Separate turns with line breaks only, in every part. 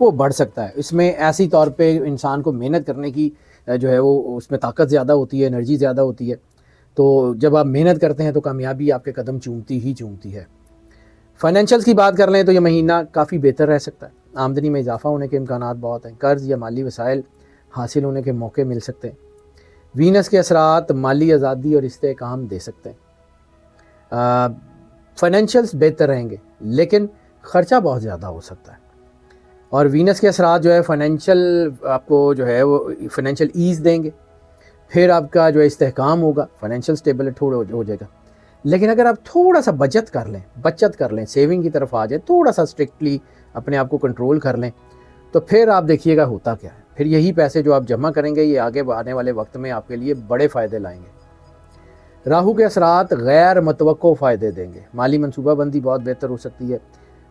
وہ بڑھ سکتا ہے. اس میں ایسی طور پہ انسان کو محنت کرنے کی جو ہے وہ اس میں طاقت زیادہ ہوتی ہے, انرجی زیادہ ہوتی ہے. تو جب آپ محنت کرتے ہیں تو کامیابی آپ کے قدم چومتی ہے. فائنینشیلس کی بات کر لیں تو یہ مہینہ کافی بہتر رہ سکتا ہے. آمدنی میں اضافہ ہونے کے امکانات بہت ہیں. قرض یا مالی وسائل حاصل ہونے کے موقع مل سکتے ہیں. وینس کے اثرات مالی آزادی اور استحکام دے سکتے ہیں. فائنینشیلس بہتر رہیں گے لیکن خرچہ بہت زیادہ ہو سکتا ہے. اور وینس کے اثرات جو ہے فائنینشیل آپ کو جو ہے وہ فائنینشیل ایز دیں گے. پھر آپ کا جو ہے استحکام ہوگا, فائنینشیل اسٹیبل تھوڑا ہو جائے گا. لیکن اگر آپ تھوڑا سا بچت کر لیں, سیونگ کی طرف آ جائیں, تھوڑا سا اسٹرکٹلی اپنے آپ کو کنٹرول کر لیں, تو پھر آپ دیکھیے گا ہوتا کیا ہے. پھر یہی پیسے جو آپ جمع کریں گے یہ آگے آنے والے وقت میں آپ کے لیے بڑے فائدے لائیں گے. راہو کے اثرات غیر متوقع فائدے دیں گے. مالی منصوبہ بندی بہت بہتر ہو سکتی ہے.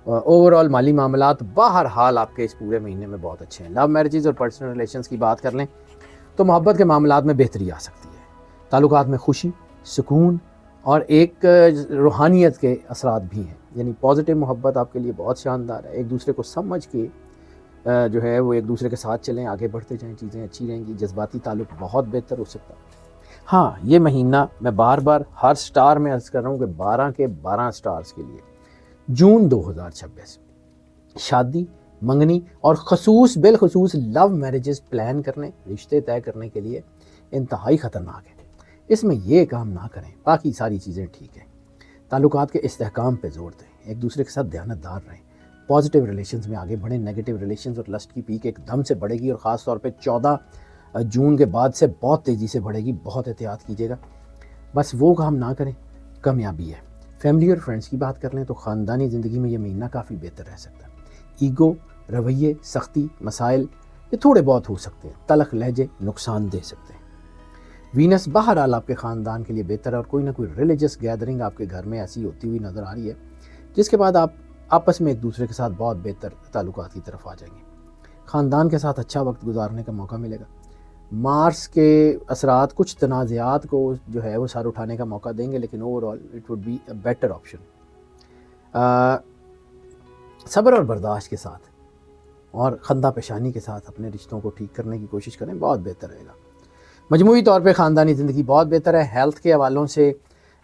اوور آل مالی معاملات بہرحال آپ کے اس پورے مہینے میں بہت اچھے ہیں. لو میرجز اور پرسنل ریلیشنز کی بات کر لیں تو محبت کے معاملات میں بہتری آ سکتی ہے. تعلقات میں خوشی, سکون اور ایک روحانیت کے اثرات بھی ہیں. یعنی پازیٹیو محبت آپ کے لیے بہت شاندار ہے. ایک دوسرے کو سمجھ کے جو ہے وہ ایک دوسرے کے ساتھ چلیں, آگے بڑھتے جائیں, چیزیں اچھی رہیں گی. جذباتی تعلق بہت بہتر ہو سکتا ہے. ہاں یہ مہینہ میں بار بار ہر سٹار میں عرض کر رہا ہوں کہ 12 کے 12 سٹارز کے لیے جون 2026 شادی, منگنی اور بالخصوص لو میرجز پلان کرنے, رشتے طے کرنے کے لیے انتہائی خطرناک ہے. اس میں یہ کام نہ کریں, باقی ساری چیزیں ٹھیک ہیں. تعلقات کے استحکام پہ زور دیں, ایک دوسرے کے ساتھ دیانتدار رہیں, پازیٹیو ریلیشنز میں آگے بڑھیں. نیگیٹیو ریلیشنز اور لسٹ کی پیک ایک دم سے بڑھے گی اور خاص طور پہ 14 جون کے بعد سے بہت تیزی سے بڑھے گی. بہت احتیاط کیجیے گا, بس وہ کام نہ کریں, کامیابی ہے. فیملی اور فرینڈس کی بات کر لیں تو خاندانی زندگی میں یہ مہینہ کافی بہتر رہ سکتا ہے. ایگو, رویے, سختی, مسائل یہ تھوڑے بہت ہو سکتے ہیں. تلخ لہجے نقصان دے سکتے ہیں. وینس بہرحال آپ کے خاندان کے لیے بہتر ہے اور کوئی نہ کوئی ریلیجس گیدرنگ آپ کے گھر میں ایسی ہوتی ہوئی نظر آ رہی ہے جس کے بعد آپ آپس میں ایک دوسرے کے ساتھ بہت بہتر تعلقات کی طرف آ جائیں گے. خاندان کے ساتھ اچھا وقت گزارنے کا موقع ملے گا. مارس کے اثرات کچھ تنازعات کو جو ہے وہ سر اٹھانے کا موقع دیں گے, لیکن overall it would be a better option. صبر اور برداشت کے ساتھ اور خندہ پیشانی کے ساتھ اپنے رشتوں کو ٹھیک کرنے کی کوشش کریں, بہت بہتر رہے گا. مجموعی طور پہ خاندانی زندگی بہت بہتر ہے. ہیلتھ کے حوالوں سے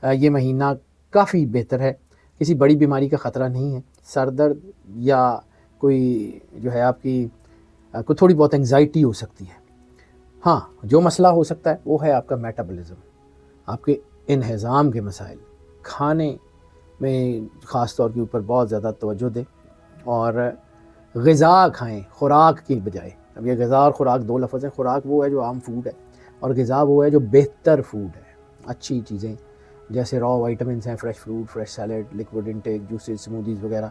یہ مہینہ کافی بہتر ہے. کسی بڑی بیماری کا خطرہ نہیں ہے. سر درد یا کوئی جو ہے آپ کی کوئی تھوڑی بہت انگزائٹی ہو سکتی ہے. ہاں جو مسئلہ ہو سکتا ہے وہ ہے آپ کا میٹابولزم, آپ کے انہضام کے مسائل. کھانے میں خاص طور کے اوپر بہت زیادہ توجہ دیں اور غذا کھائیں خوراک کی بجائے. اب یہ غذا اور خوراک دو لفظ ہیں. خوراک وہ ہے جو عام فوڈ ہے اور غذا وہ ہے جو بہتر فوڈ ہے, اچھی چیزیں جیسے را وائٹامنس ہیں, fresh fruit, fresh salad, liquid intake, juices, smoothies وغیرہ.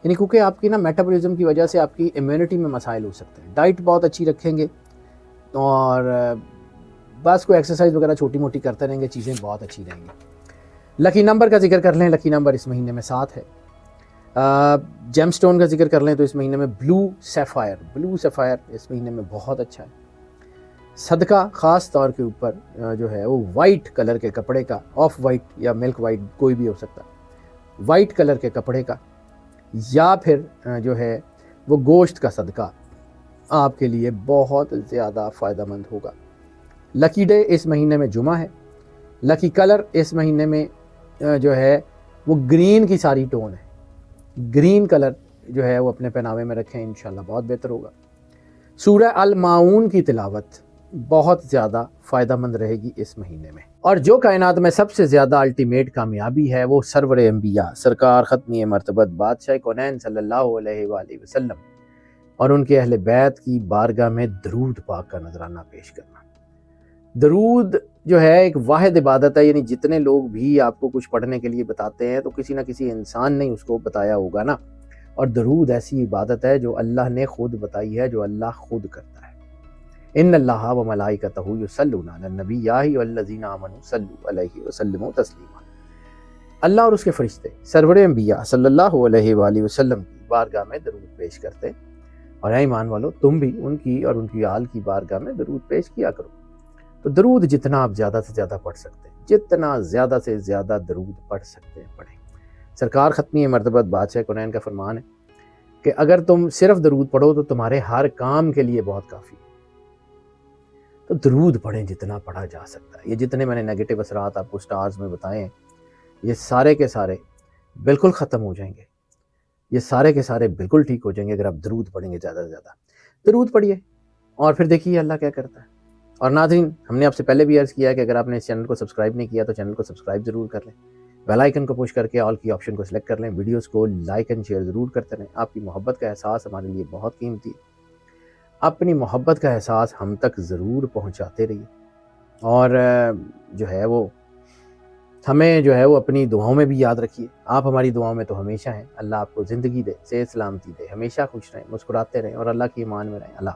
یعنی کیونکہ آپ کی میٹابولزم کی وجہ سے آپ کی امیونٹی میں مسائل ہو سکتے ہیں. ڈائٹ بہت اچھی رکھیں گے اور بس کوئی ایکسرسائز وغیرہ چھوٹی موٹی کرتے رہیں گے, چیزیں بہت اچھی رہیں گی. لکی نمبر کا ذکر کر لیں, لکی نمبر اس مہینے میں 7 ہے. جیم سٹون کا ذکر کر لیں تو اس مہینے میں بلو سیفائر اس مہینے میں بہت اچھا ہے. صدقہ خاص طور کے اوپر جو ہے وہ وائٹ کلر کے کپڑے کا, آف وائٹ یا ملک وائٹ کوئی بھی ہو سکتا ہے, وائٹ کلر کے کپڑے کا یا پھر جو ہے وہ گوشت کا صدقہ آپ کے لیے بہت زیادہ فائدہ مند ہوگا. لکی ڈے اس مہینے میں جمعہ ہے. لکی کلر اس مہینے میں جو ہے وہ گرین کی ساری ٹون ہے. گرین کلر جو ہے وہ اپنے پہناوے میں رکھیں, انشاءاللہ بہت بہتر ہوگا. سورہ الماعون کی تلاوت بہت زیادہ فائدہ مند رہے گی اس مہینے میں. اور جو کائنات میں سب سے زیادہ الٹیمیٹ کامیابی ہے وہ سرور انبیاء سرکار ختمی مرتبت بادشاہ کونین صلی اللہ علیہ وآلہ وسلم اور ان کے اہل بیت کی بارگاہ میں درود پاک کا نذرانہ پیش کرنا. درود جو ہے ایک واحد عبادت ہے. یعنی جتنے لوگ بھی آپ کو کچھ پڑھنے کے لیے بتاتے ہیں تو کسی نہ کسی انسان نے اس کو بتایا ہوگا نا. اور درود ایسی عبادت ہے جو اللہ نے خود بتائی ہے, جو اللہ خود کرتا ہے. ان اللہ و ملائکتہ یصلون علی النبی یا ایھا الذین آمنوا صلوا علیہ وسلموا تسلیما. اللہ اور اس کے فرشتے سرور انبیاء صلی اللہ علیہ وآلہ وسلم کی بارگاہ میں درود پیش کرتے ہیں. اور اے ایمان والو تم بھی ان کی اور ان کی آل کی بارگاہ میں درود پیش کیا کرو. تو درود جتنا آپ زیادہ سے زیادہ پڑھ سکتے ہیں, جتنا زیادہ سے زیادہ درود پڑھ سکتے ہیں پڑھیں. سرکار ختمی مرتبت بادشاہ کونین کا فرمان ہے کہ اگر تم صرف درود پڑھو تو تمہارے ہر کام کے لیے بہت کافی ہے۔ تو درود پڑھیں جتنا پڑھا جا سکتا ہے۔ یہ جتنے میں نے نیگیٹو اثرات آپ کو سٹارز میں بتائے ہیں، یہ سارے کے سارے بالکل ختم ہو جائیں گے، یہ سارے کے سارے بالکل ٹھیک ہو جائیں گے اگر آپ درود پڑھیں گے زیادہ سے زیادہ۔ درود پڑھیے اور پھر دیکھیے اللہ کیا کرتا ہے۔ اور ناظرین، ہم نے آپ سے پہلے بھی عرض کیا کہ اگر آپ نے اس چینل کو سبسکرائب نہیں کیا تو چینل کو سبسکرائب ضرور کر لیں، بیل آئیکن کو پش کر کے آل کی آپشن کو سلیکٹ کر لیں، ویڈیوز کو لائک اینڈ شیئر ضرور کرتے رہیں۔ آپ کی محبت کا احساس ہمارے لیے بہت قیمتی ہے، اپنی محبت کا احساس ہم تک ضرور پہنچاتے رہیے، اور جو ہے وہ ہمیں جو ہے وہ اپنی دعاؤں میں بھی یاد رکھیے۔ آپ ہماری دعاؤں میں تو ہمیشہ ہیں۔ اللہ آپ کو زندگی دے، صحت سلامتی دے، ہمیشہ خوش رہیں، مسکراتے رہیں اور اللہ کی امان میں رہیں۔ اللہ